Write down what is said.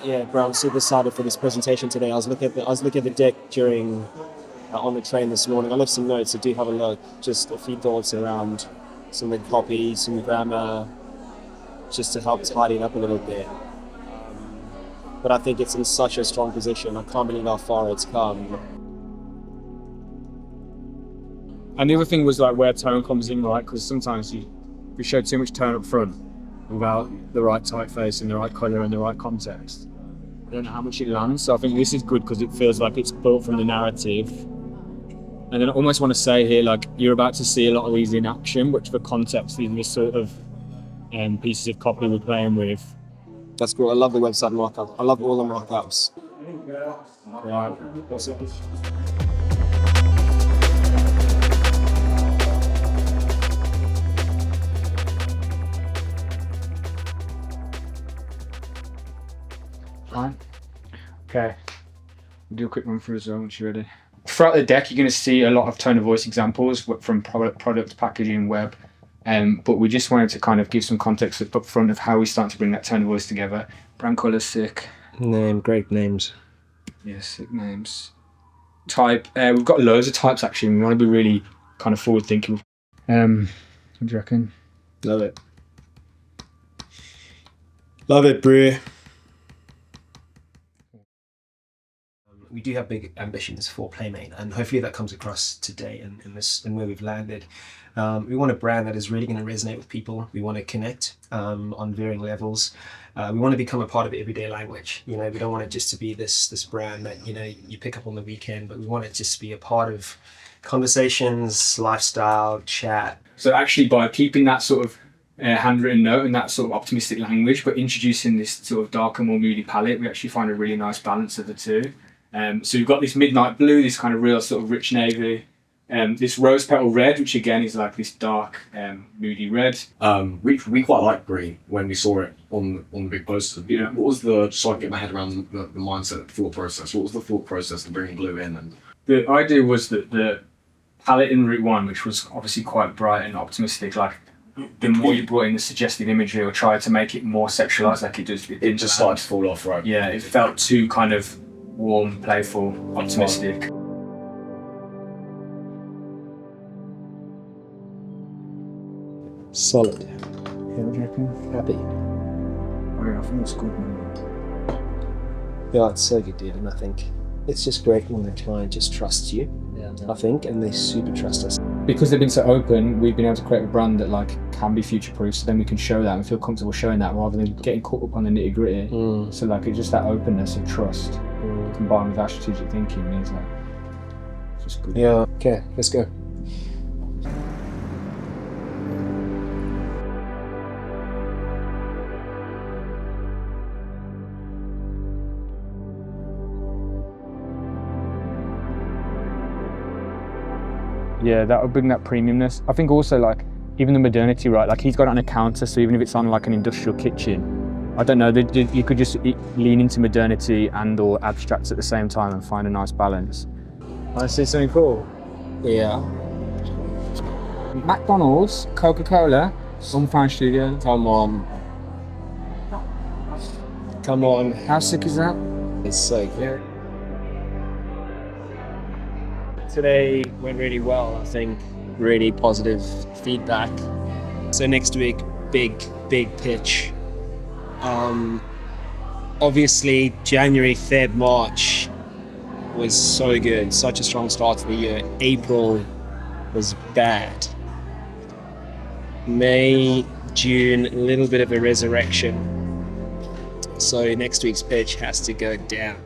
Yeah, bro, I'm super excited for this presentation today. I was looking at the deck during on the train this morning. I left some notes, so do have a look. Just a few thoughts around some of the copy, some grammar, just to help tidy it up a little bit. But I think it's in such a strong position. I can't believe how far it's come. And the other thing was like where tone comes in, right? Because sometimes we show too much tone up front without the right typeface and the right colour and the right context. I don't know how much it lands. So I think this is good because it feels like it's built from the narrative. And then I almost want to say here, like, you're about to see a lot of these in action, which for context, these are the sort of pieces of copy we're playing with. That's cool. I love the website markup. I love all the markups. Right. Fine. Okay. We'll do a quick run through as well once you're ready. Throughout the deck, you're going to see a lot of tone of voice examples from product packaging, web. But we just wanted to kind of give some context up front of how we start to bring that tone of voice together. Brand colour, sick. Great names. Yeah, sick names. Type. We've got loads of types actually. We want to be really kind of forward thinking. What do you reckon? Love it. Love it, bro. We do have big ambitions for Playmate, and hopefully that comes across today and where we've landed. We want a brand that is really going to resonate with people. We want to connect on varying levels. We want to become a part of everyday language. You know, we don't want it just to be this brand that, you know, you pick up on the weekend, but we want it just to be a part of conversations, lifestyle, chat. So actually, by keeping that sort of handwritten note and that sort of optimistic language, but introducing this sort of darker, more moody palette, we actually find a really nice balance of the two. So you've got this midnight blue, this kind of real sort of rich navy, this rose petal red, which again is like this dark, moody red. We quite liked green when we saw it on the big poster. Yeah. What was just so I get my head around the mindset, the thought process? What was the thought process of bringing blue in? And the idea was that the palette in Route 1, which was obviously quite bright and optimistic, like the more you brought in the suggestive imagery or tried to make it more sexualized like it does, it just started to fall off, right? Yeah, it felt too kind of warm, playful, optimistic. Solid. Yeah, what do you reckon? Happy. Oh yeah, I think it's good, man. Yeah, it's so good, dude. And I think it's just great when the client just trusts you. Yeah. I think, and they super trust us. Because they've been so open, we've been able to create a brand that like can be future-proof, so then we can show that and feel comfortable showing that rather than getting caught up on the nitty-gritty. So like it's just that openness and trust combined with that strategic thinking means like it's just good. Yeah. Okay, let's go. Yeah, that would bring that premiumness. I think also like even the modernity, right? Like he's got it on a counter, so even if it's on like an industrial kitchen, I don't know, you could just lean into modernity and or abstracts at the same time and find a nice balance. I see something cool. Yeah. McDonald'S, Coca-Cola, Unfound Studio. Come on. Come on. How sick is that? It's so good. Today went really well, I think. Really positive feedback. So next week, big pitch. Obviously, January, Feb, March was so good. Such a strong start to the year. April was bad. May, June, a little bit of a resurrection. So next week's pitch has to go down.